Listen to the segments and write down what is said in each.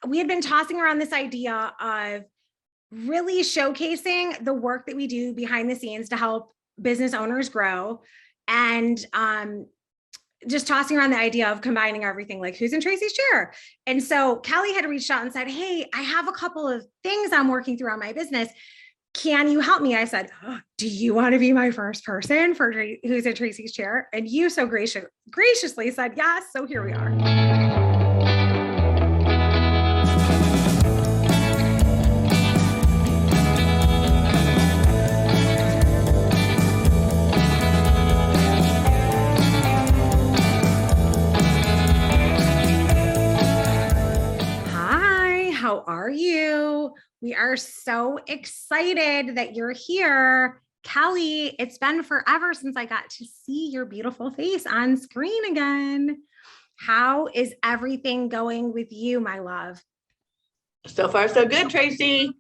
we had been tossing around this idea of really showcasing the work that we do behind the scenes to help business owners grow, and just tossing around the idea of combining everything, like who's in Tracey's chair. And so Callie had reached out and said, hey, I have a couple of things I'm working through on my business. Can you help me? I said, oh, do you want to be my first person for who's in Tracey's chair? And you so graciously said yes. So here we are. How are you? We are so excited that you're here. Callie, it's been forever since I got to see your beautiful face on screen again. How is everything going with you, my love? So far, so good, Tracey.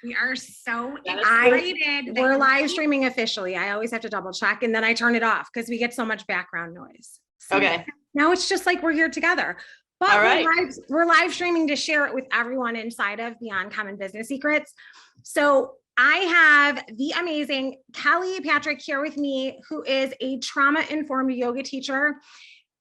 We are so excited. We're live streaming officially. I always have to double check and then I turn it off because we get so much background noise. So okay. Now it's just like we're here together. But all right. we're live streaming to share it with everyone inside of Beyond Common Business Secrets. So I have the amazing Callie Patrick here with me, who is a trauma-informed yoga teacher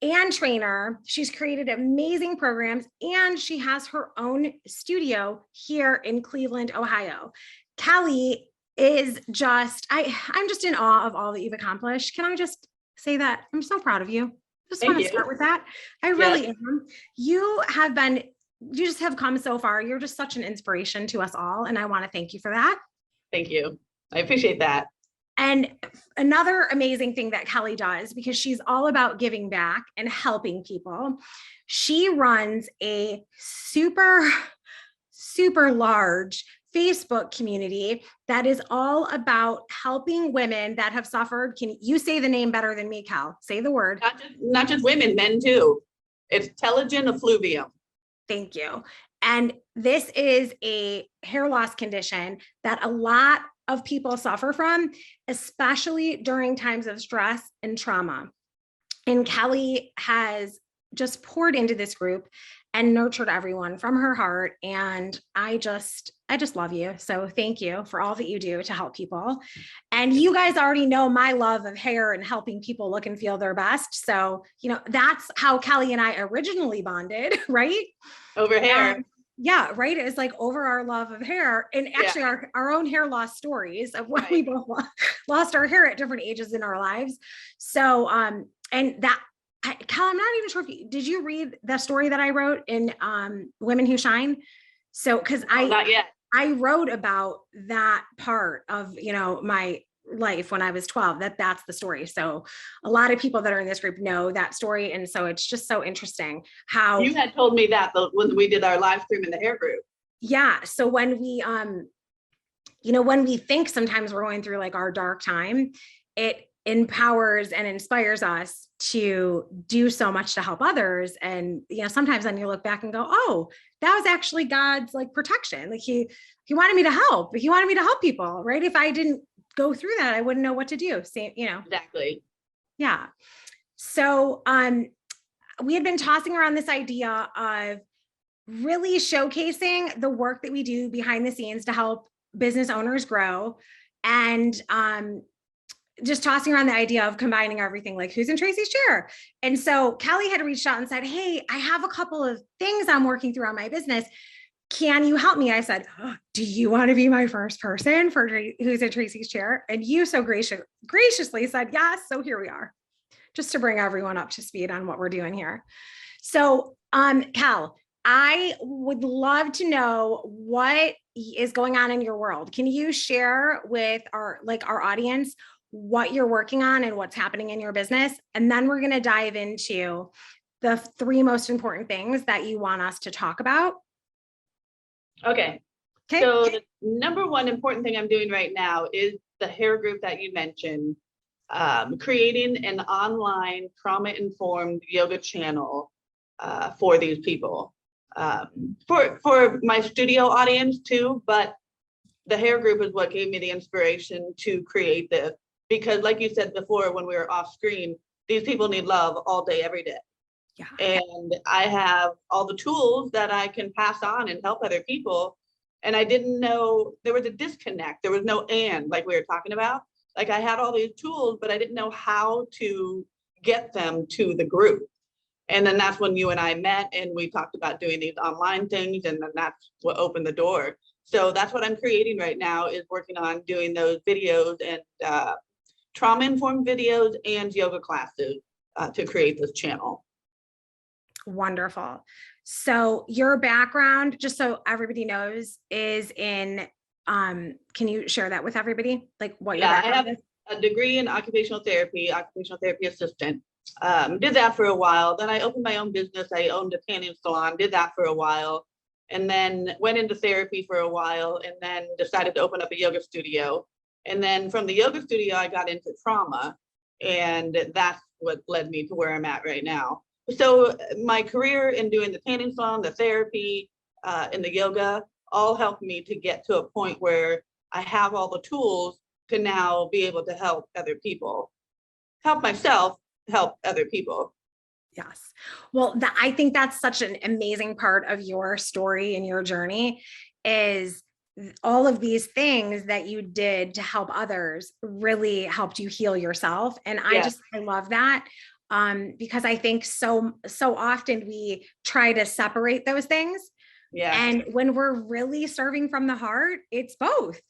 and trainer. She's created amazing programs and she has her own studio here in Cleveland, Ohio. Callie is just, I'm just in awe of all that you've accomplished. Can I just say that? I'm so proud of you. Just want to start with that. I really am. You just have come so far. You're just such an inspiration to us all. And I want to thank you for that. Thank you. I appreciate that. And another amazing thing that Callie does, because she's all about giving back and helping people, she runs a super large Facebook community that is all about helping women that have suffered. Can you say the name better than me, Cal? Say the word. Not just women, men too. It's telogen effluvium. Thank you. And this is a hair loss condition that a lot of people suffer from, especially during times of stress and trauma. And Callie has just poured into this group and nurtured everyone from her heart. And I just love you. So thank you for all that you do to help people. And you guys already know my love of hair and helping people look and feel their best. So, that's how Callie and I originally bonded, right? Over hair. Yeah, right. It was like over our love of hair and actually our own hair loss stories of when we both lost our hair at different ages in our lives. So, and that, Cal, I'm not even sure did you read the story that I wrote in Women Who Shine? So, because not yet. I wrote about that part of, my life when I was 12, that's the story. So a lot of people that are in this group know that story. And so it's just so interesting how you had told me that when we did our live stream in the hair group. Yeah. So when we, when we think sometimes we're going through like our dark time, it empowers and inspires us to do so much to help others. And, sometimes then you look back and go, oh, that was actually God's like protection. Like he wanted me to help. He wanted me to help people, right? If I didn't go through that, I wouldn't know what to do. Same, Exactly. Yeah. So, we had been tossing around this idea of really showcasing the work that we do behind the scenes to help business owners grow, and just tossing around the idea of combining everything, like who's in Tracey's chair. And so Callie had reached out and said, hey, I have a couple of things I'm working through on my business. Can you help me? I said, oh, do you want to be my first person for who's in Tracey's chair? And you so graciously said yes. So here we are, just to bring everyone up to speed on what we're doing here. So, Cal, I would love to know what is going on in your world. Can you share with our audience what you're working on and what's happening in your business? And then we're going to dive into the 3 most important things that you want us to talk about. Okay. So the number one important thing I'm doing right now is the hair group that you mentioned, creating an online trauma-informed yoga channel for these people, for my studio audience too, but the hair group is what gave me the inspiration to create this, because like you said before when we were off screen, these people need love all day, every day. And I have all the tools that I can pass on and help other people. And I didn't know there was a disconnect. There was no and, like we were talking about. Like I had all these tools, but I didn't know how to get them to the group. And then that's when you and I met and we talked about doing these online things. And then that's what opened the door. So that's what I'm creating right now, is working on doing those videos and trauma-informed videos and yoga classes to create this channel. Wonderful. So your background, just so everybody knows, is in, can you share that with everybody? Like what your background is? I have a degree in occupational therapy assistant. Did that for a while. Then I opened my own business. I owned a tanning salon, did that for a while, and then went into therapy for a while, and then decided to open up a yoga studio. And then from the yoga studio, I got into trauma, and that's what led me to where I'm at right now. So my career in doing the tanning salon, the therapy, and the yoga all helped me to get to a point where I have all the tools to now be able to help other people, help myself, help other people. Yes. Well, I think that's such an amazing part of your story and your journey, is all of these things that you did to help others really helped you heal yourself. And I love that. Because I think so often we try to separate those things. Yeah. And when we're really serving from the heart, it's both.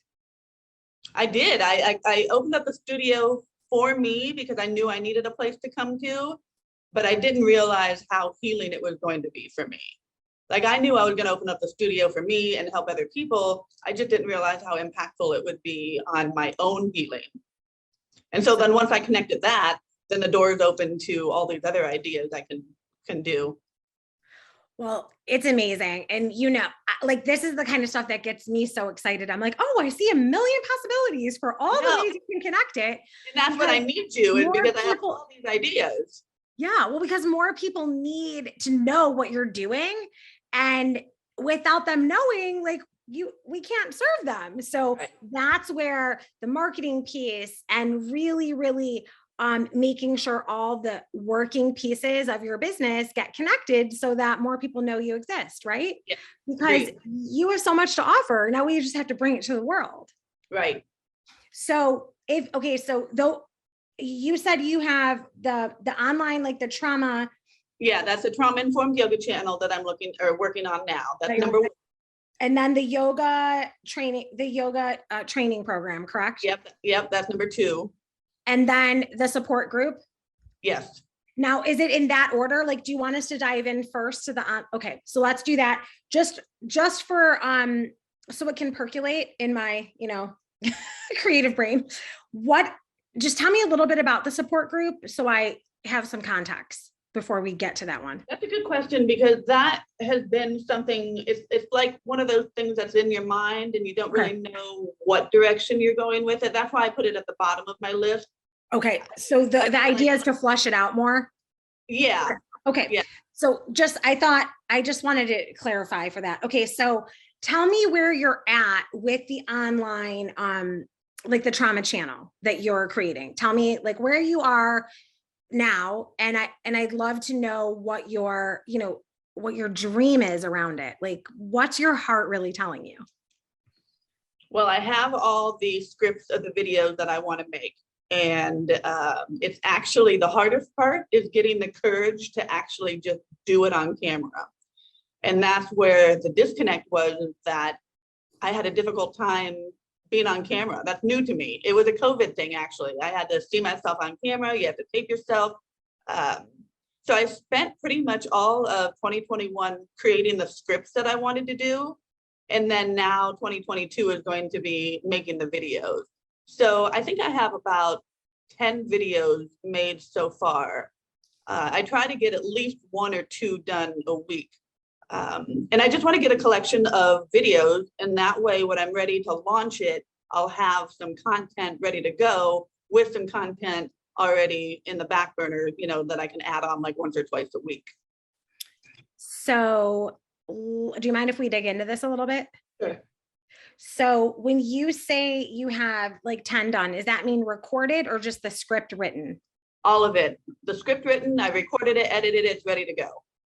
I did. I opened up a studio for me because I knew I needed a place to come to, but I didn't realize how healing it was going to be for me. Like I knew I was going to open up the studio for me and help other people. I just didn't realize how impactful it would be on my own healing. And so then once I connected that, then the door is open to all these other ideas I can do. Well, it's amazing. And like this is the kind of stuff that gets me so excited. I'm like, oh, I see a million possibilities for all the ways you can connect it. And that's what I need to, is because I have all these ideas. Yeah, well, because more people need to know what you're doing. And without them knowing, like we can't serve them. So that's where the marketing piece and really, really making sure all the working pieces of your business get connected so that more people know you exist, right? Yeah. Because you have so much to offer. Now we just have to bring it to the world. Right. So though you said you have the online, like the trauma. Yeah, that's a trauma-informed yoga channel that I'm working on now. That's number one. And then the yoga training program, correct? Yep, that's number two. And then the support group? Yes. Now, is it in that order? Like, do you want us to dive in first to the, okay, so let's do that. Just for, so it can percolate in my, creative brain. Just tell me a little bit about the support group so I have some context before we get to that one. That's a good question, because that has been something, it's like one of those things that's in your mind and you don't really know what direction you're going with it. That's why I put it at the bottom of my list. Okay. So the idea is to flush it out more. Yeah. Okay. Yeah. So I just wanted to clarify for that. Okay. So tell me where you're at with the online, like the trauma channel that you're creating. Tell me like where you are now. And I'd love to know what your dream is around it. Like, what's your heart really telling you? Well, I have all the scripts of the videos that I want to make. And it's actually the hardest part is getting the courage to actually just do it on camera. And that's where the disconnect was, that I had a difficult time being on camera. That's new to me. It was a COVID thing, actually. I had to see myself on camera. You have to tape yourself. So I spent pretty much all of 2021 creating the scripts that I wanted to do. And then now 2022 is going to be making the videos. So I think I have about 10 videos made so far. I try to get at least 1 or 2 done a week. And I just want to get a collection of videos, and that way when I'm ready to launch it, I'll have some content ready to go with some content already in the back burner, that I can add on like once or twice a week. So do you mind if we dig into this a little bit? Sure. So when you say you have like 10 done, does that mean recorded or just the script written? all of it. The script written, I recorded it, edited it, it's ready to go.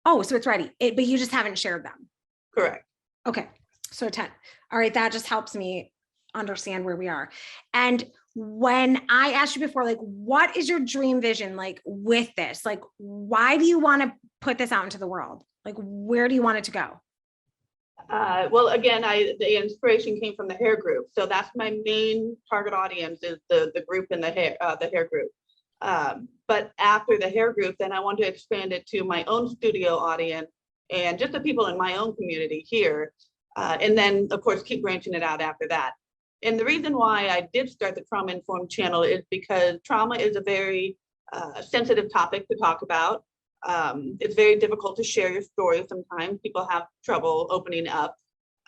Oh, so it's ready, but you just haven't shared them. Correct. Okay, so 10. All right, that just helps me understand where we are. And when I asked you before, like, what is your dream vision like with this? Like, why do you want to put this out into the world? Like, where do you want it to go? Well, again, the inspiration came from the hair group. So that's my main target audience, is the group in the hair group. But after the hair group, then I want to expand it to my own studio audience and just the people in my own community here. And then, of course, keep branching it out after that. And the reason why I did start the Trauma Informed channel is because trauma is a very sensitive topic to talk about. It's very difficult to share your story. Sometimes people have trouble opening up.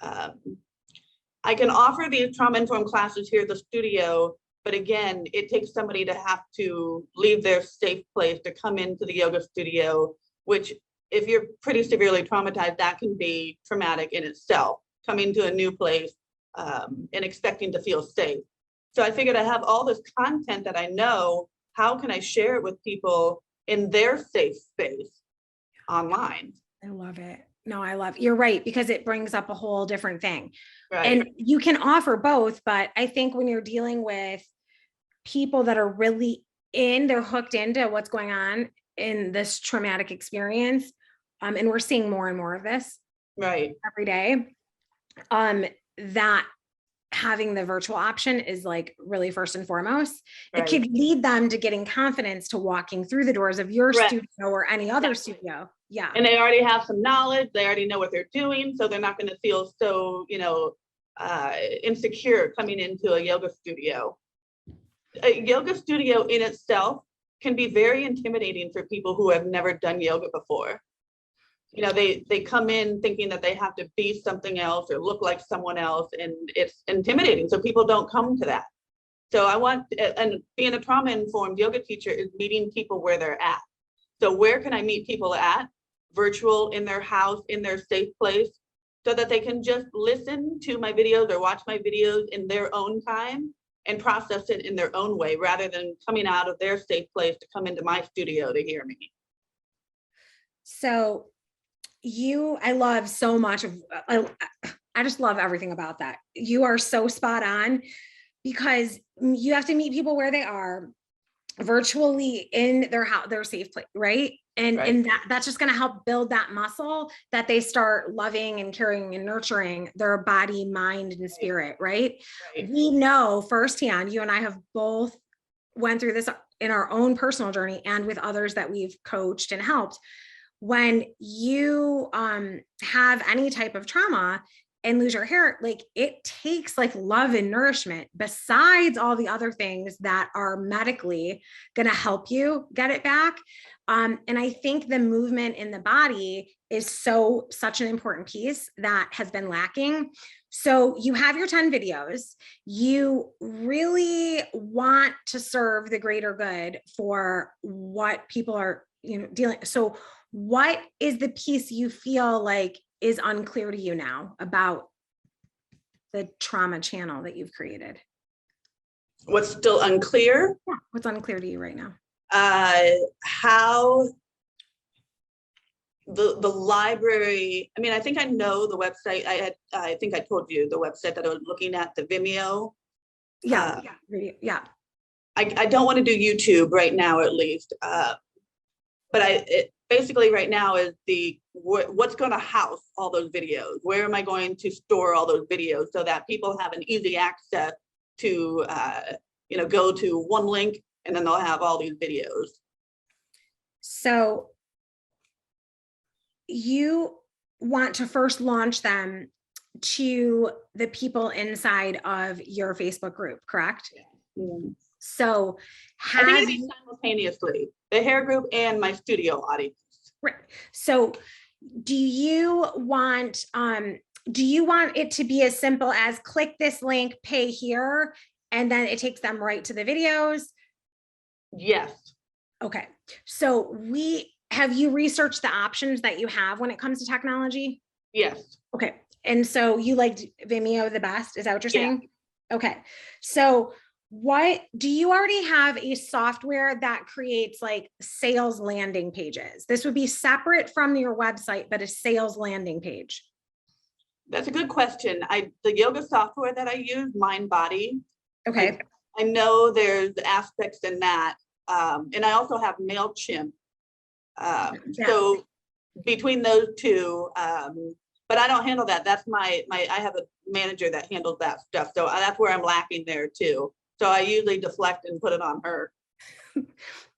I can offer these trauma informed classes here at the studio, but again, it takes somebody to have to leave their safe place to come into the yoga studio, which if you're pretty severely traumatized, that can be traumatic in itself, coming to a new place and expecting to feel safe. So I figured I have all this content that I know, how can I share it with people in their safe space online? I love it. No, I love, you're right, because it brings up a whole different thing. Right. And you can offer both, but I think when you're dealing with people that are really they're hooked into what's going on in this traumatic experience, and we're seeing more and more of this right every day, that having the virtual option is like really first and foremost. It could lead them to getting confidence to walking through the doors of your studio or any other studio. Yeah. And they already have some knowledge. They already know what they're doing. So they're not going to feel so, insecure coming into a yoga studio. A yoga studio in itself can be very intimidating for people who have never done yoga before. They come in thinking that they have to be something else or look like someone else, and it's intimidating. So people don't come to that. So and being a trauma informed yoga teacher is meeting people where they're at. So where can I meet people at? Virtual, in their house, in their safe place, so that they can just listen to my videos or watch my videos in their own time and process it in their own way, rather than coming out of their safe place to come into my studio to hear me. So I love so much of, I just love everything about that. You are so spot on, because you have to meet people where they are, virtually in their house, their safe place, right? And that's just going to help build that muscle that they start loving and caring and nurturing their body, mind, and spirit, right? We know firsthand, you and I have both went through this in our own personal journey and with others that we've coached and helped. When you have any type of trauma and lose your hair, like, it takes like love and nourishment besides all the other things that are medically going to help you get it back. And I think the movement in the body is such an important piece that has been lacking. So you have your 10 videos, you really want to serve the greater good for what people are, dealing. So what is the piece you feel like is unclear to you now about the trauma channel that you've created? What's still unclear? Yeah. What's unclear to you right now? How the library, I think I know the website. I think I told you the website that I was looking at, the Vimeo. Yeah. I don't want to do YouTube right now, at least. But basically right now is what's going to house all those videos? Where am I going to store all those videos so that people have an easy access to, go to one link and then they'll have all these videos? So you want to first launch them to the people inside of your Facebook group, correct? Mm. So I think it'd be simultaneously, the hair group and my studio audience. Right. So do you want it to be as simple as click this link, pay here, and then it takes them right to the videos? Yes. Okay. So have you researched the options that you have when it comes to technology? Yes. Okay. And so you liked Vimeo the best? Is that what you're saying? Okay. So what do you already have a software that creates like sales landing pages? This would be separate from your website, but a sales landing page. That's a good question. The yoga software that I use, MindBody. Okay. I know there's aspects in that. And I also have MailChimp. So between those two, but I don't handle that. That's I have a manager that handles that stuff. So that's where I'm lacking there too. So I usually deflect and put it on her.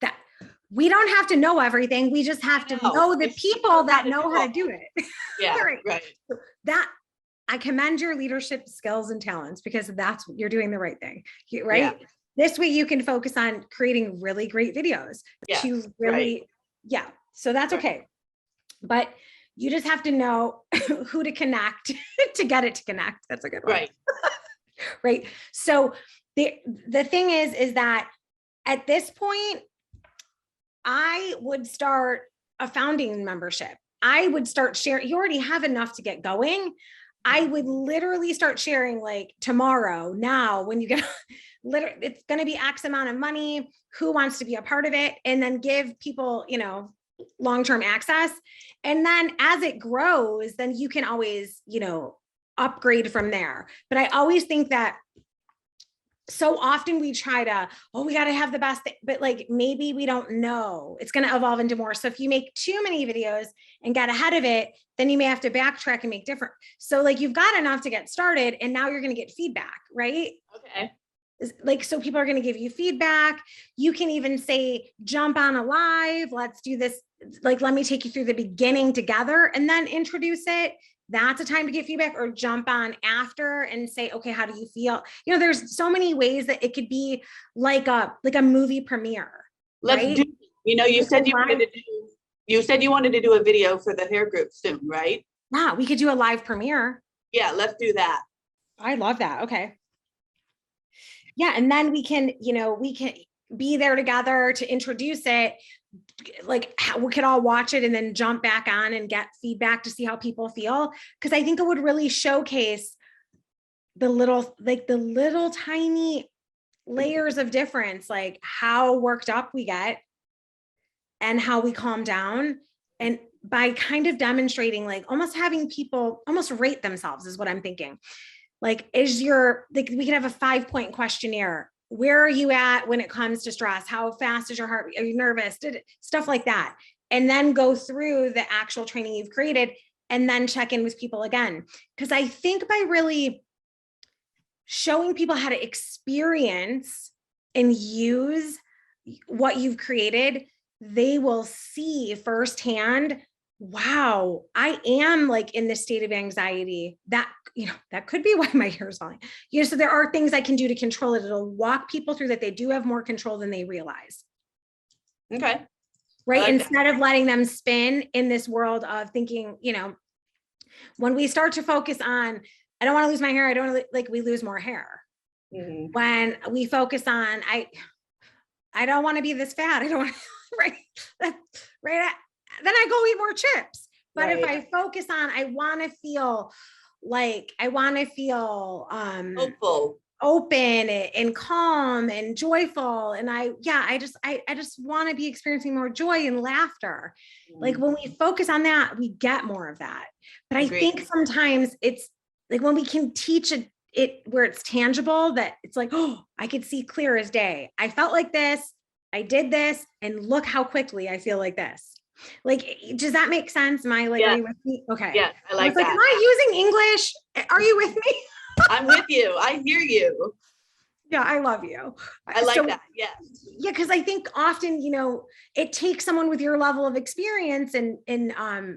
That we don't have to know everything. We just have to know the people that know how to do it. Yeah, right. That I commend your leadership skills and talents, because you're doing the right thing, right? Yeah. This way you can focus on creating really great videos to really, so that's okay. But you just have to know who to connect to get it to connect. That's a good one. Right. Right. So the thing is that at this point, I would start a founding membership. I would start sharing. You already have enough to get going. I would literally start sharing like tomorrow, now, when you get, it's going to be X amount of money, who wants to be a part of it, and then give people, long-term access. And then as it grows, then you can always, upgrade from there. But I always think that so often we try to, we got to have the best thing, but like, maybe we don't know, it's going to evolve into more. So if you make too many videos and get ahead of it, then you may have to backtrack and make different. So like, you've got enough to get started, and now you're going to get feedback, right? Okay. Like, so people are going to give you feedback. You can even say, jump on a live, let's do this. Like, let me take you through the beginning together and then introduce it. That's a time to get feedback, or jump on after and say, okay, how do you feel? There's so many ways that it could be like a movie premiere. Let's right? do, you said you wanted to do a video for the hair group soon, right? Yeah, we could do a live premiere. Yeah, let's do that. I love that. Okay. Yeah. And then we can be there together to introduce it. Like, we could all watch it and then jump back on and get feedback to see how people feel. Cause I think it would really showcase the little tiny layers of difference, like how worked up we get and how we calm down. And by kind of demonstrating, like almost having people almost rate themselves is what I'm thinking. Like, we could have a 5-point questionnaire. Where are you at when it comes to stress? How fast is your heart? Are you nervous? Stuff like that. And then go through the actual training you've created and then check in with people again. Because I think by really showing people how to experience and use what you've created, they will see firsthand, wow, I am like in this state of anxiety. That could be why my hair is falling. So there are things I can do to control it. It'll walk people through that they do have more control than they realize. Okay. Right. Instead of letting them spin in this world of thinking, when we start to focus on, I don't want to lose my hair. I don't we lose more hair. Mm-hmm. When we focus on, I don't want to be this fat. I don't want right. Then I go eat more chips. But if I focus on, I want to feel hopeful, open and calm and joyful. And I just want to be experiencing more joy and laughter. Mm-hmm. Like, when we focus on that, we get more of that. But I think sometimes it's like when we can teach it where it's tangible, that it's like, oh, I could see clear as day. I felt like this, I did this, and look how quickly I feel like this. Like, does that make sense? Am I are you with me? Okay. Yeah, I like that. Am I using English? Are you with me? I'm with you. I hear you. Yeah, I love you. I like that. Yeah. Yeah, because I think often, it takes someone with your level of experience and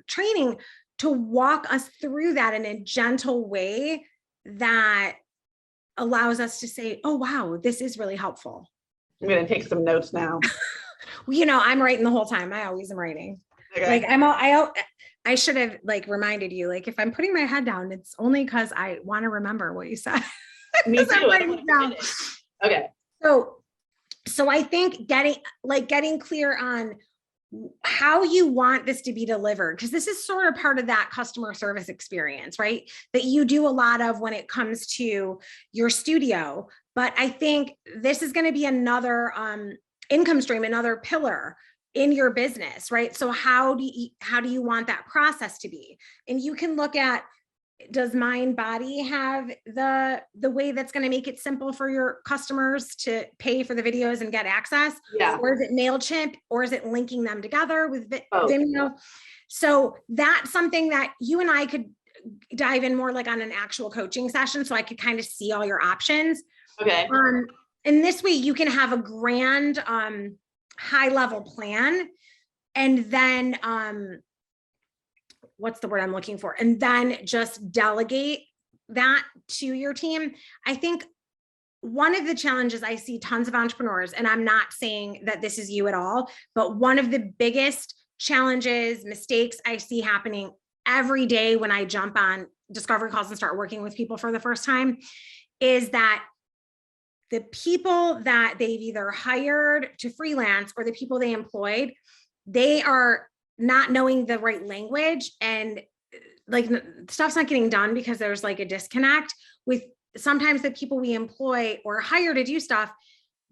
training to walk us through that in a gentle way that allows us to say, oh, wow, this is really helpful. I'm going to take some notes now. I'm writing the whole time. I always am writing. Okay. Like, I should have reminded you, like, if I'm putting my head down, it's only because I want to remember what you said. Me too. I'm writing it down. Okay. So I think getting clear on how you want this to be delivered, because this is sort of part of that customer service experience, right? That you do a lot of when it comes to your studio. But I think this is going to be another income stream, another pillar in your business, right? So how do you want that process to be? And you can look at, does Mind Body have the way that's going to make it simple for your customers to pay for the videos and get access? Yeah. Or is it MailChimp, or is it linking them together with Vimeo? So that's something that you and I could dive in more like on an actual coaching session, so I could kind of see all your options. Okay. And this way you can have a grand high level plan, and then what's the word I'm looking for? And then just delegate that to your team. I think one of the challenges I see tons of entrepreneurs, and I'm not saying that this is you at all, but one of the biggest challenges, mistakes I see happening every day when I jump on discovery calls and start working with people for the first time is that the people that they've either hired to freelance or the people they employed, they are not knowing the right language, and like stuff's not getting done because there's like a disconnect with sometimes the people we employ or hire to do stuff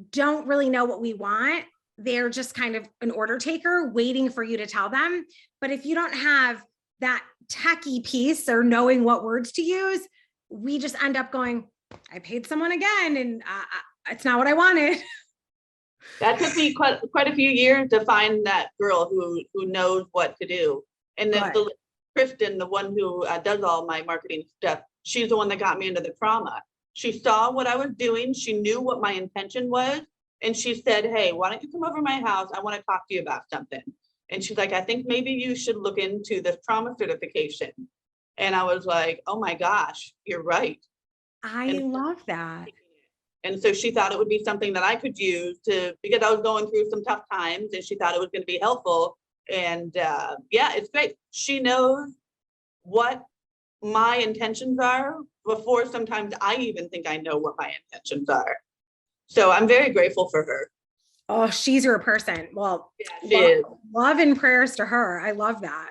don't really know what we want. They're just kind of an order taker waiting for you to tell them. But if you don't have that techie piece or knowing what words to use, we just end up going, I paid someone again and it's not what I wanted. That took me quite a few years to find that girl who knows what to do. And then Kristen, the one who does all my marketing stuff, she's the one that got me into the trauma. She saw what I was doing. She knew what my intention was. And she said, hey, why don't you come over to my house? I want to talk to you about something. And she's like, I think maybe you should look into this trauma certification. And I was like, oh my gosh, you're right. I love that. And so she thought it would be something that I could use because I was going through some tough times, and she thought it was going to be helpful. And yeah, it's great. She knows what my intentions are before sometimes I even think I know what my intentions are. So I'm very grateful for her. Oh, she's your person. Well, yeah, she is. Love and prayers to her. I love that.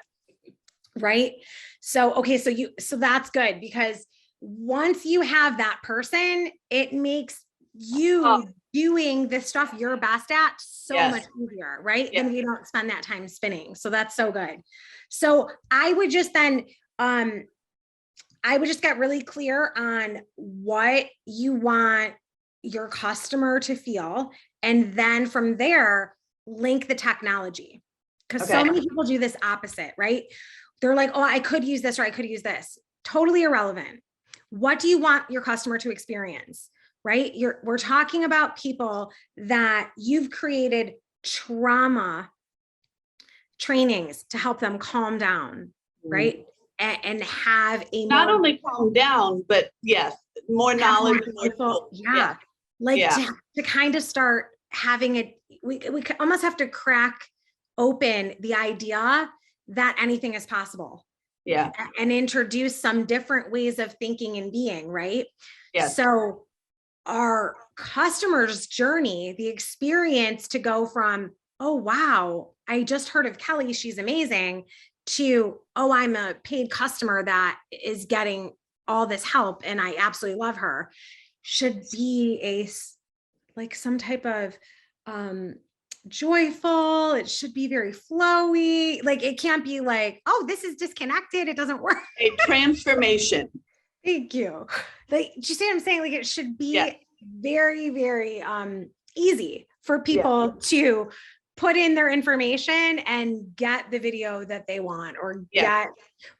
Right. So, okay. So that's good, because once you have that person, it makes you doing the stuff you're best at so much easier, right? And you don't spend that time spinning. So that's so good. So I would just then, get really clear on what you want your customer to feel. And then from there, link the technology. Because so many people do this opposite, right? They're like, oh, I could use this or I could use this. Totally irrelevant. What do you want your customer to experience, right? We're talking about people that you've created trauma trainings to help them calm down, right? And have a not only calm down, but yes, more knowledge. To kind of start having it, we almost have to crack open the idea that anything is possible. Yeah. And introduce some different ways of thinking and being, right? Yeah. So our customer's journey, the experience to go from, oh, wow, I just heard of Kelly, she's amazing, to, oh, I'm a paid customer that is getting all this help and I absolutely love her, should be some type of joyful. It should be very flowy. Like, it can't be like, oh, this is disconnected, it doesn't work. A transformation. Thank you. Like, do you see what I'm saying? Like, it should be very, very easy for people to put in their information and get the video that they want, or get,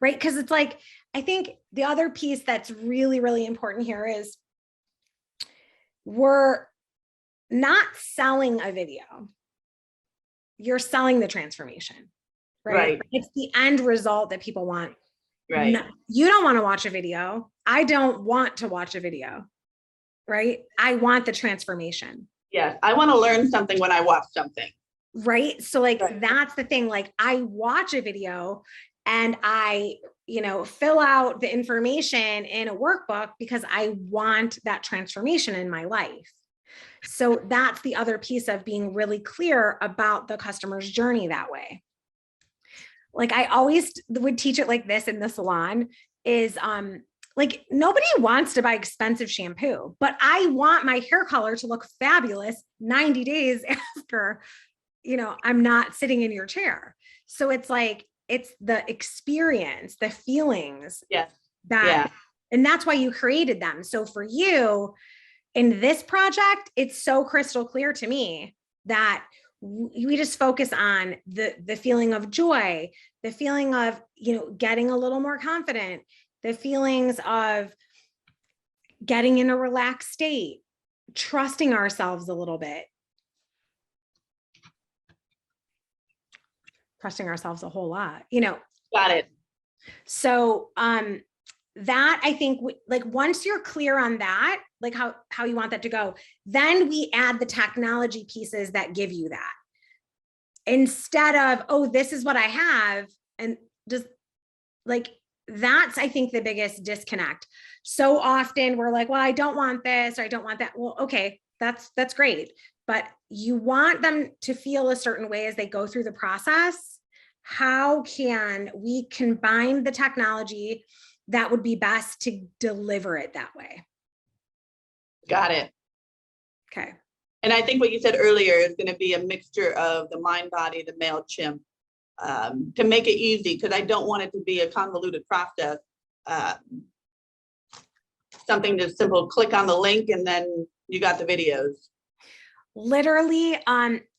right? Because it's like, I think the other piece that's really, really important here is we're not selling a video. You're selling the transformation, right? It's the end result that people want. Right. No, you don't want to watch a video. I don't want to watch a video, right? I want the transformation. Yes. I want to learn something when I watch something. Right. So that's the thing. Like, I watch a video and I, fill out the information in a workbook because I want that transformation in my life. So that's the other piece of being really clear about the customer's journey that way. Like, I always would teach it like this in the salon is, like nobody wants to buy expensive shampoo, but I want my hair color to look fabulous 90 days after, I'm not sitting in your chair. So it's like, it's the experience, the feelings and that's why you created them. So for you in this project, it's so crystal clear to me that we just focus on the feeling of joy, the feeling of, getting a little more confident, the feelings of getting in a relaxed state, trusting ourselves a little bit, trusting ourselves a whole lot, Got it. So, that I think like once you're clear on that, like how you want that to go, then we add the technology pieces that give you that instead of, oh, this is what I have. And just like, that's, I think, the biggest disconnect. So often we're like, well, I don't want this, or I don't want that. Well, okay, that's great. But you want them to feel a certain way as they go through the process. How can we combine the technology that would be best to deliver it that way? Got it. Okay. And I think what you said earlier is going to be a mixture of the Mind Body, the MailChimp, to make it easy, because I don't want it to be a convoluted process. Something just simple, click on the link and then you got the videos. Literally,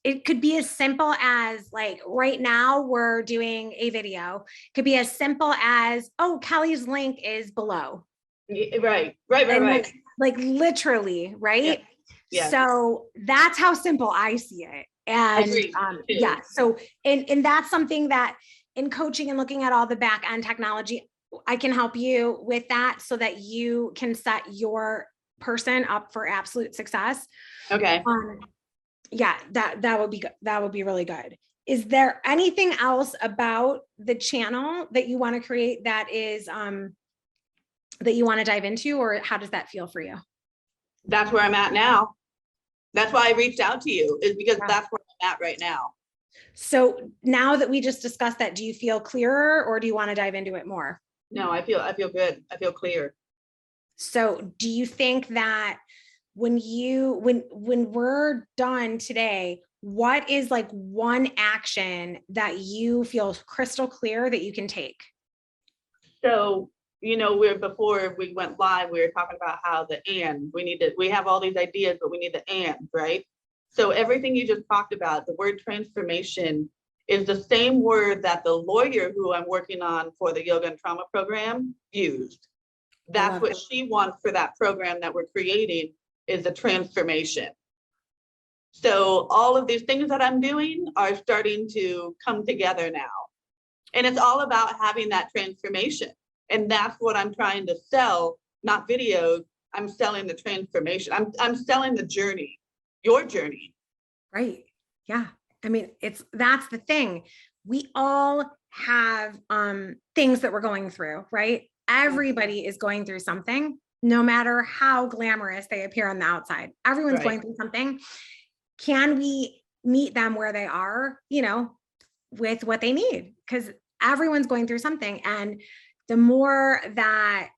it could be as simple as like right now we're doing a video. It could be as simple as, oh, Kelly's link is below. Right. Like literally, right? Yeah. So that's how simple I see it. And yeah, so and that's something that in coaching and looking at all the back end technology, I can help you with that so that you can set your person up for absolute success. Okay. Yeah, that would be good. That would be really good. Is there anything else about the channel that you want to create that is that you want to dive into, or how does that feel for you? That's where I'm at now. That's why I reached out to you, is because that's where I'm at right now. So now that we just discussed that, do you feel clearer, or do you want to dive into it more? No, I feel good. I feel clear. So do you think that when we're done today, what is like one action that you feel crystal clear that you can take? So, before we went live, we were talking about how we have all these ideas, but we need the and, right? So everything you just talked about, the word transformation is the same word that the lawyer who I'm working on for the yoga and trauma program used. That's what she wants for that program that we're creating, is the transformation. So all of these things that I'm doing are starting to come together now. And it's all about having that transformation. And that's what I'm trying to sell, not videos. I'm selling the transformation. I'm selling the journey, your journey. Right. Yeah. I mean, that's the thing. We all have things that we're going through, right? Everybody is going through something, no matter how glamorous they appear on the outside. Everyone's going through something. Can we meet them where they are, with what they need? Because everyone's going through something. And the more that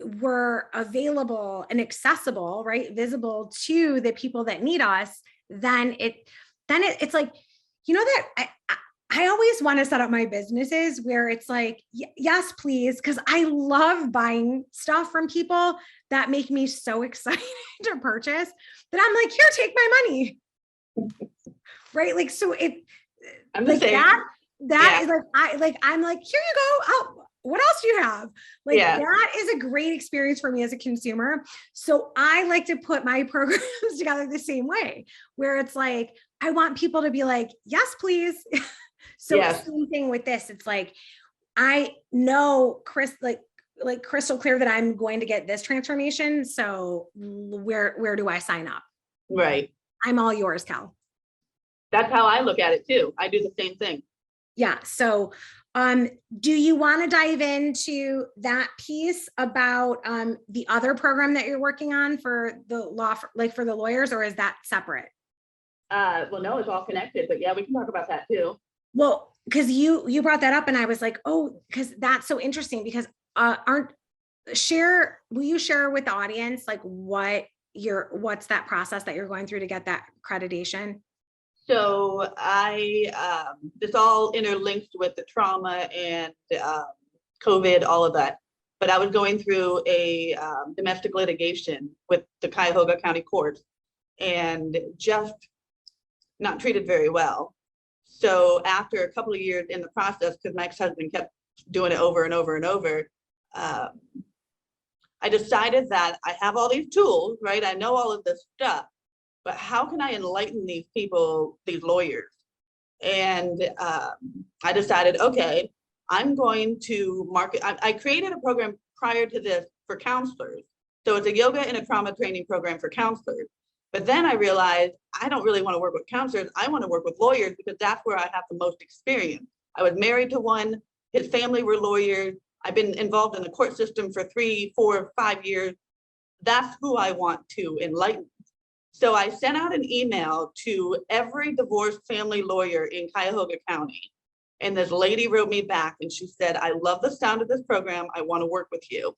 we're available and accessible, right, visible to the people that need us, then it's like, that I always want to set up my businesses where it's like, yes, please. Cause I love buying stuff from people that make me so excited to purchase that I'm like, here, take my money. Right. Like, so I'm like that is like, I'm like, here you go. Oh, what else do you have? Like, that is a great experience for me as a consumer. So I like to put my programs together the same way, where it's like, I want people to be like, yes, please. So same thing with this. It's like, I know like crystal clear that I'm going to get this transformation. So where do I sign up? Right. I'm all yours, Cal. That's how I look at it too. I do the same thing. Yeah. So, do you want to dive into that piece about the other program that you're working on for the law, for the lawyers, or is that separate? Well, no, it's all connected, but yeah, we can talk about that too. Well, because you brought that up and I was like, oh, because that's so interesting, because will you share with the audience, like what's that process that you're going through to get that accreditation? So this all interlinked with the trauma and COVID, all of that. But I was going through a domestic litigation with the Cuyahoga County Courts and just not treated very well. So after a couple of years in the process, because my ex-husband kept doing it over and over and over, I decided that I have all these tools, right? I know all of this stuff, but how can I enlighten these people, these lawyers? And I decided, okay, I'm going to market. I created a program prior to this for counselors. So it's a yoga and a trauma training program for counselors. But then I realized I don't really want to work with counselors. I want to work with lawyers because that's where I have the most experience. I was married to one, his family were lawyers. I've been involved in the court system for 3, 4, 5 years. That's who I want to enlighten. So I sent out an email to every divorced family lawyer in Cuyahoga County. And this lady wrote me back and she said, I love the sound of this program. I want to work with you.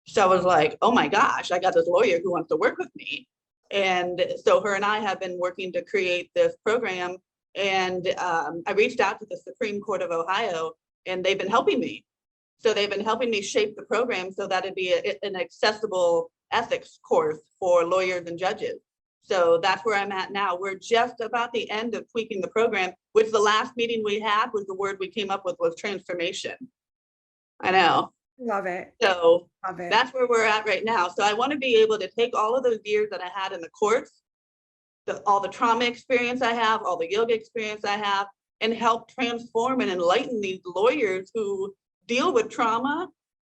So I was like, oh my gosh, I got this lawyer who wants to work with me. And so her and I have been working to create this program. And I reached out to the Supreme Court of Ohio and they've been helping me. So they've been helping me shape the program so that it'd be an accessible ethics course for lawyers and judges. So that's where I'm at now. We're just about the end of tweaking the program, which the last meeting we had was the word we came up with was transformation. I know. Love it. So Love it. that's where we're at right now. So I want to be able to take all of those years that I had in the courts, all the trauma experience I have, all the yoga experience I have, and help transform and enlighten these lawyers who deal with trauma,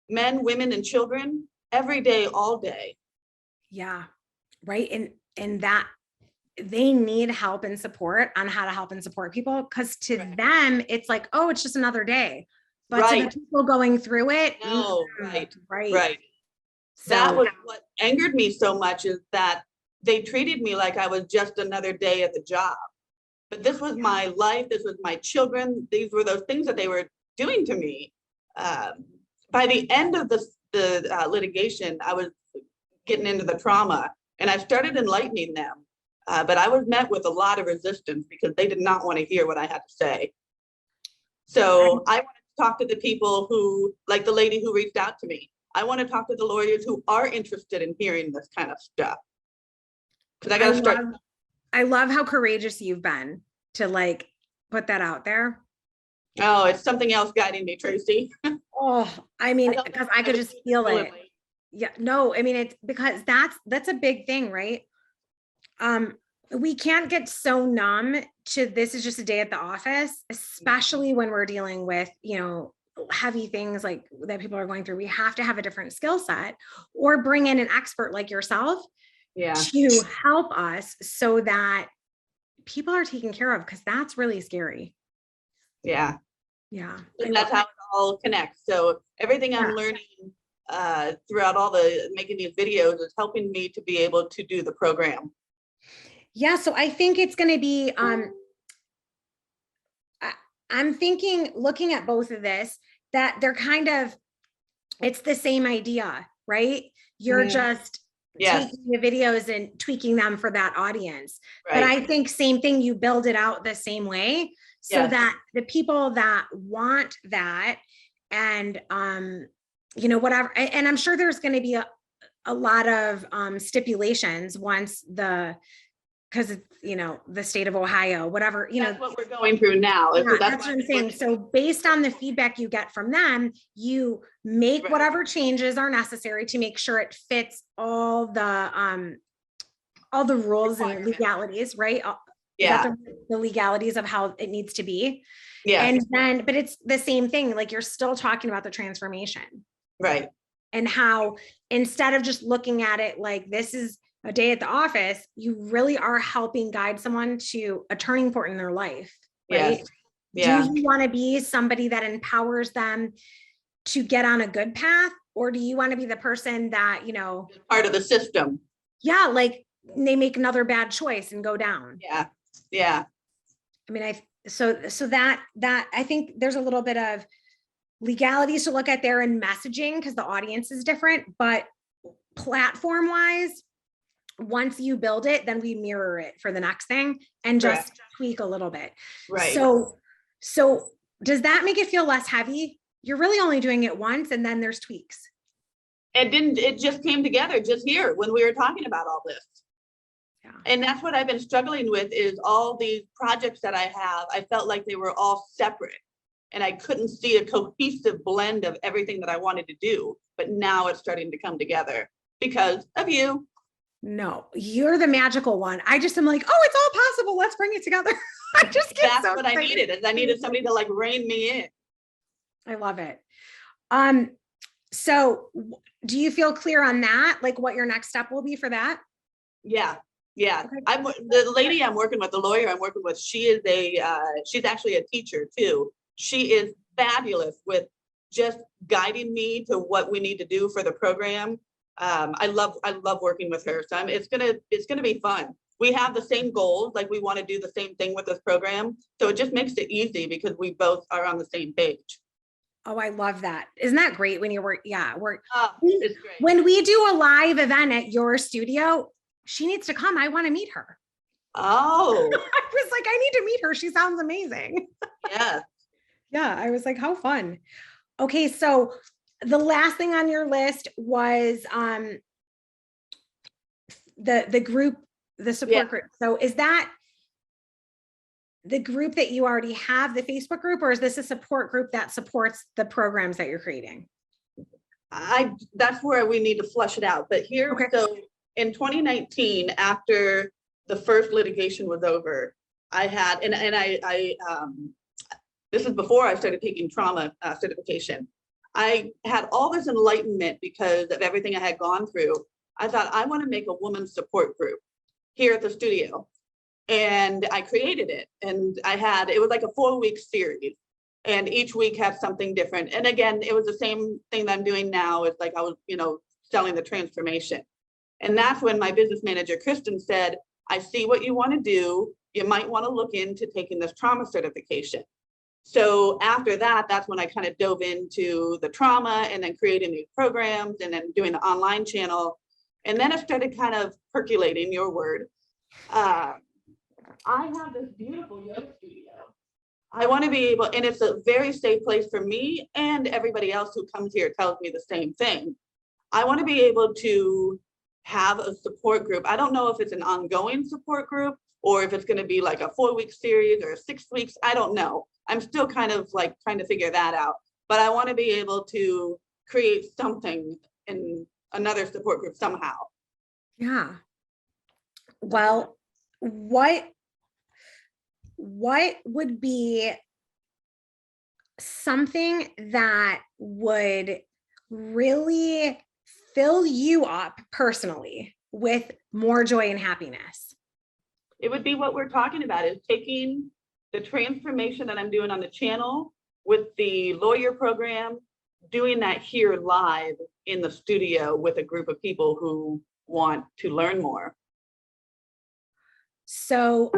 men, women, and children every day, all day. Yeah, right. And that they need help and support on how to help and support people, because to them it's like, oh, it's just another day. But to the people going through it, no, right. So that was what angered me so much, is that they treated me like I was just another day at the job. But this was my life. This was my children. These were those things that they were doing to me. By the end of the litigation, I was getting into the trauma and I started enlightening them. But I was met with a lot of resistance because they did not want to hear what I had to say. So I wanted to talk to the people who, like the lady who reached out to me. I want to talk to the lawyers who are interested in hearing this kind of stuff. Because I got to start. I love how courageous you've been to like put that out there. Oh, it's something else guiding me, Tracey. Oh, I mean, because I could just feel it. Yeah, no, I mean, it's because that's a big thing, right? We can't get so numb to this is just a day at the office, especially when we're dealing with, heavy things like that people are going through. We have to have a different skill set or bring in an expert like yourself to help us so that people are taken care of, because that's really scary. Yeah. And that's how it all connects. So everything I'm learning throughout all the making these videos is helping me to be able to do the program. Yeah. So I think it's going to be, I'm thinking, looking at both of this, that they're kind of, it's the same idea, right? You're just taking the videos and tweaking them for that audience. But I think same thing, you build it out the same way so that the people that want that and, whatever, and I'm sure there's going to be a lot of stipulations once because it's, the state of Ohio, whatever, that's what we're going through now. That's what I'm saying. So based on the feedback you get from them, you make whatever changes are necessary to make sure it fits all the rules and legalities, right? The legalities of how it needs to be. And then, but it's the same thing. Like you're still talking about the transformation. Right. And how instead of just looking at it like this is a day at the office, you really are helping guide someone to a turning point in their life, right? Do you want to be somebody that empowers them to get on a good path? Or do you want to be the person that, part of the system? Like they make another bad choice and go down. Yeah. I mean, so that I think there's a little bit of legalities to look at there and messaging because the audience is different, but platform wise, once you build it, then we mirror it for the next thing and just tweak a little bit. Right. So does that make it feel less heavy? You're really only doing it once and then there's tweaks. It just came together just here when we were talking about all this. Yeah. And that's what I've been struggling with is all these projects that I have. I felt like they were all separate and I couldn't see a cohesive blend of everything that I wanted to do. But now it's starting to come together because of you. No, you're the magical one. I just am like, oh, it's all possible. Let's bring it together. I just get That's so what excited. I needed. Is I needed somebody to like rein me in. I love it. So do you feel clear on that? Like what your next step will be for that? Yeah. Okay. The lady I'm working with, the lawyer I'm working with, she is she's actually a teacher too. She is fabulous with just guiding me to what we need to do for the program. I love working with her. So it's gonna be fun. We have the same goals, like we want to do the same thing with this program. So it just makes it easy because we both are on the same page. Oh, I love that. Isn't that great when you work? Yeah, it's great. When we do a live event at your studio, she needs to come. I want to meet her. Oh. I was like, I need to meet her. She sounds amazing. Yeah. Yeah. I was like, how fun. Okay. So the last thing on your list was the group, the support group. So is that the group that you already have, the Facebook group, or is this a support group that supports the programs that you're creating? That's where we need to flush it out. But here, so in 2019, after the first litigation was over, I had, and I this is before I started taking trauma certification. I had all this enlightenment because of everything I had gone through. I thought I want to make a women's support group here at the studio. And I created it, and it was like a 4-week series, and each week had something different. And again, it was the same thing that I'm doing now. It's like I was, selling the transformation. And that's when my business manager, Kristen, said, I see what you want to do. You might want to look into taking this trauma certification. So after that, that's when I kind of dove into the trauma and then creating these programs and then doing the online channel. And then it started kind of percolating, your word. I have this beautiful yoga studio. I want to be able, and it's a very safe place for me, and everybody else who comes here tells me the same thing. I want to be able to have a support group. I don't know if it's an ongoing support group or if it's going to be like a 4-week series or 6 weeks. I don't know. I'm still kind of like trying to figure that out, but I want to be able to create something in another support group somehow. Yeah. Well, what would be something that would really fill you up personally with more joy and happiness? It would be what we're talking about, is taking the transformation that I'm doing on the channel with the lawyer program, doing that here live in the studio with a group of people who want to learn more. So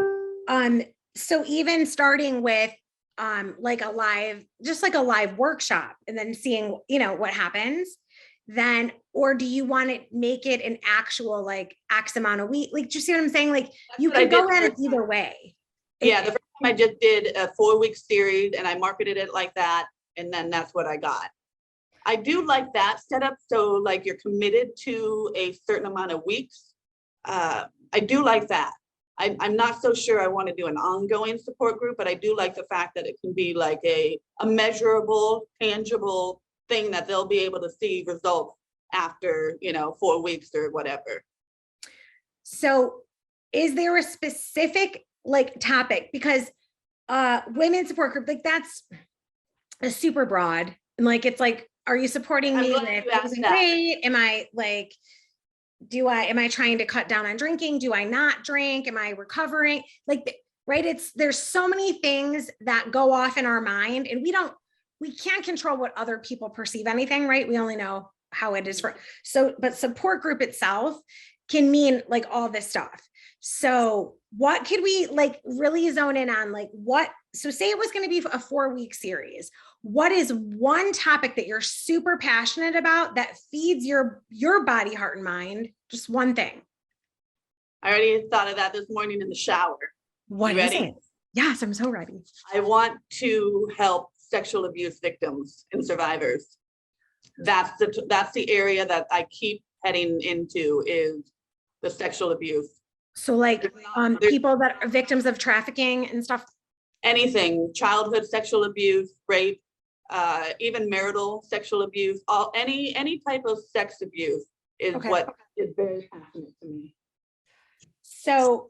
even starting with like a live workshop and then seeing, what happens then, or do you want to make it an actual like X amount of week? Like, do you see what I'm saying? Like you can go at it either way. Yeah, the first time I just did a 4-week series and I marketed it like that. And then that's what I got. I do like that setup. So like you're committed to a certain amount of weeks. I do like that. I'm not so sure I want to do an ongoing support group, but I do like the fact that it can be like a measurable, tangible thing that they'll be able to see results after, 4 weeks or whatever. So is there a specific like topic? Because women's support group, like that's a super broad. And like, it's like, are you supporting me with losing weight? Am I like, am I trying to cut down on drinking? Do I not drink? Am I recovering? Like, right. There's so many things that go off in our mind and we can't control what other people perceive anything, right? We only know how it is but support group itself can mean like all this stuff. So what could we like really zone in on? Like so say it was going to be a 4-week series. what is one topic that you're super passionate about that feeds your body, heart, and mind? Just one thing. I already thought of that this morning in the shower. What is it? Yes, I'm so ready. I want to help sexual abuse victims and survivors. That's the area that I keep heading into, is the sexual abuse. So like people that are victims of trafficking and stuff. Anything, childhood sexual abuse, rape, even marital sexual abuse, any type of sex abuse is what is very passionate to me. So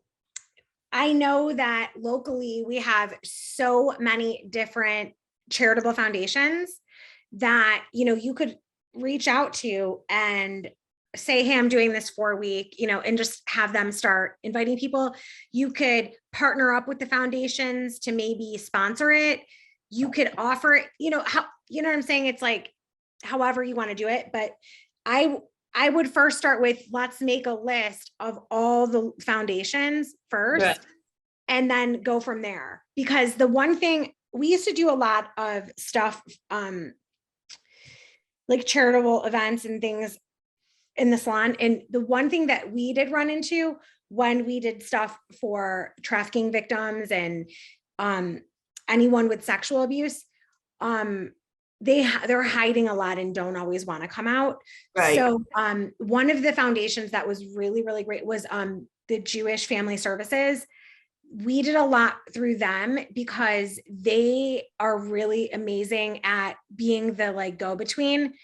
I know that locally we have so many different charitable foundations that, you know, you could reach out to and say, hey, I'm doing this for a week, you know, and just have them start inviting people. You could partner up with the foundations to maybe sponsor it. You could offer it, you know, how, you know what I'm saying? It's like, however you want to do it. But I would first start with, let's make a list of all the foundations first, right, and then go from there. Because the one thing, we used to do a lot of stuff, like charitable events and things in the salon. And the one thing that we did run into when we did stuff for trafficking victims and anyone with sexual abuse, they're hiding a lot and don't always want to come out. Right. So one of the foundations that was really, really great was the Jewish Family Services. We did a lot through them because they are really amazing at being the like go-between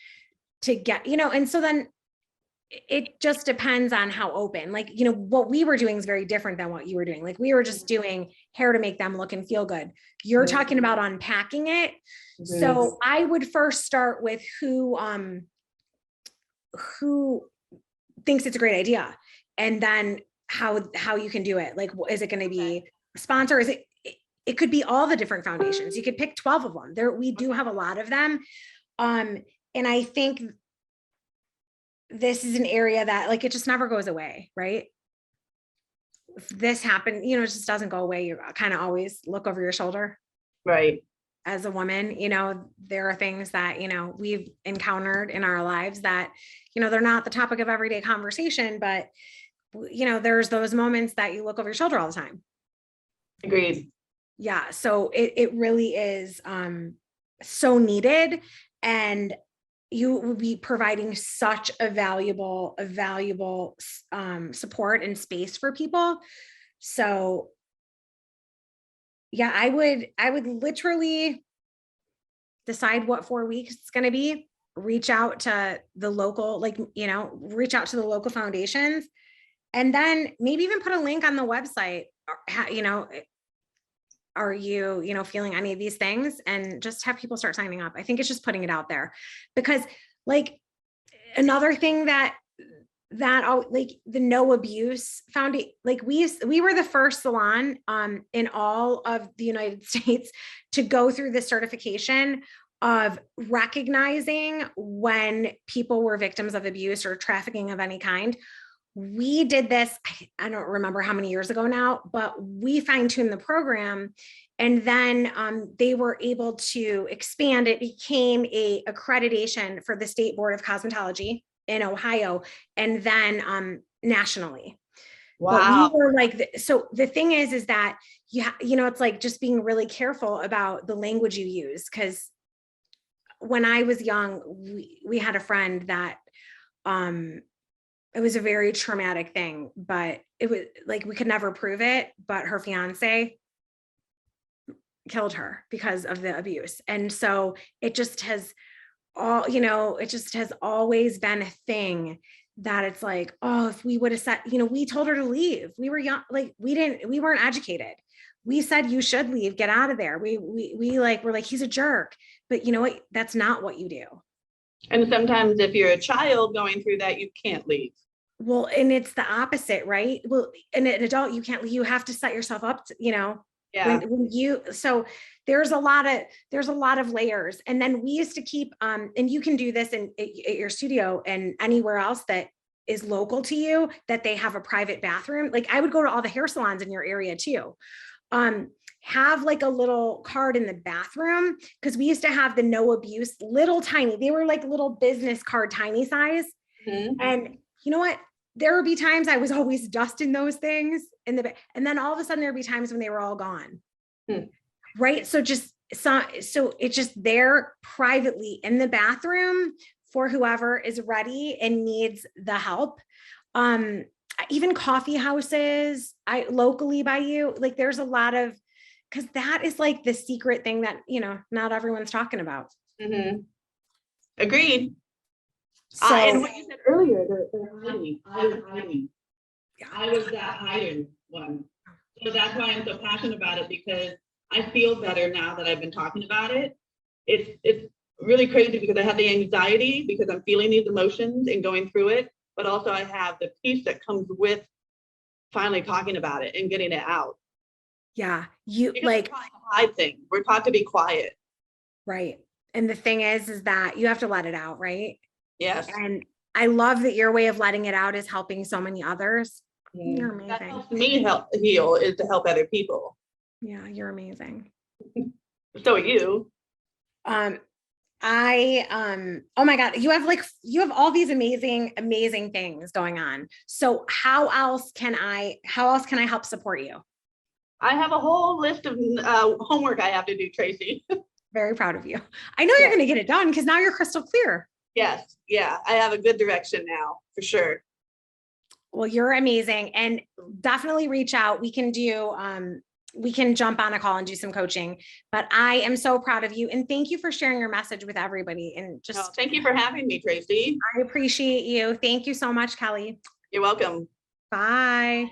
to get, you know, and so then it just depends on how open, like, you know, what we were doing is very different than what you were doing. Like we were just doing hair to make them look and feel good. You're talking about unpacking it. So I would first start with who thinks it's a great idea, and then how you can do it. Like, is it going to be a sponsor? Is it could be all the different foundations. You could pick 12 of them. There, we do have a lot of them. And I think this is an area that like, it just never goes away, right? If this happened, you know, it just doesn't go away. You kind of always look over your shoulder. Right. As a woman, you know, there are things that, you know, we've encountered in our lives that, you know, they're not the topic of everyday conversation, but, you know, there's those moments that you look over your shoulder all the time. Agreed. Yeah. So it really is so needed. And you will be providing such a valuable support and space for people. So yeah, I would literally decide what 4 weeks it's going to be, reach out to the local, like, you know, reach out to the local foundations, and then maybe even put a link on the website, you know, are you, you know, feeling any of these things, and just have people start signing up. I think it's just putting it out there, because like another thing that like the No Abuse Foundation, like we were the first salon in all of the United States to go through the certification of recognizing when people were victims of abuse or trafficking of any kind. We did this, I don't remember how many years ago now, but we fine-tuned the program, and then they were able to expand. It became a accreditation for the State Board of Cosmetology in Ohio, and then nationally. Wow. But we were like, so the thing is that you know, it's like just being really careful about the language you use. Because when I was young, we had a friend that it was a very traumatic thing, but it was like, we could never prove it, but her fiance killed her because of the abuse. And so it just has you know, it just has always been a thing that it's like, oh, if we would have said, you know, we told her to leave. We were young, like we weren't educated. We said, you should leave, get out of there. We're like, he's a jerk, but you know what? That's not what you do. And sometimes if you're a child going through that, you can't leave. Well, and it's the opposite, right? Well, and an adult, you can't, you have to set yourself up to, you know, yeah. So there's a lot of layers. And then we used to keep, and you can do this at your studio and anywhere else that is local to you, that they have a private bathroom. Like I would go to all the hair salons in your area too. have like a little card in the bathroom, because we used to have the no abuse, little tiny, they were like little business card, tiny size. And you know what? There would be times I was always dusting those things in the, and then all of a sudden there'd be times when they were all gone. Right. So it's just there privately in the bathroom for whoever is ready and needs the help. Even coffee houses, locally by you, like there's a lot of, because that is like the secret thing that, not everyone's talking about. Agreed. So, and what you said earlier, they're hiding. I was hiding. I was that hiding one. So that's why I'm so passionate about it, because I feel better now that I've been talking about it. It's really crazy because I have the anxiety because I'm feeling these emotions and going through it, but also I have the peace that comes with finally talking about it and getting it out. Yeah, because like hide things. We're taught to be quiet. Right. And the thing is that you have to let it out, right? Yes. And I love that your way of letting it out is helping so many others. You're amazing. That helps me heal is to help other people. Yeah, you're amazing. So are you. Oh my God, you have all these amazing things going on. So how else can I help support you? I have a whole list of homework I have to do, Tracey. Very proud of you. I know you're going to get it done because now you're crystal clear. Yes. Yeah. I have a good direction now for sure. Well, you're amazing, and definitely reach out. We can jump on a call and do some coaching, but I am so proud of you. And thank you for sharing your message with everybody. And thank you for having me, Tracey. I appreciate you. Thank you so much, Kelly. You're welcome. Bye.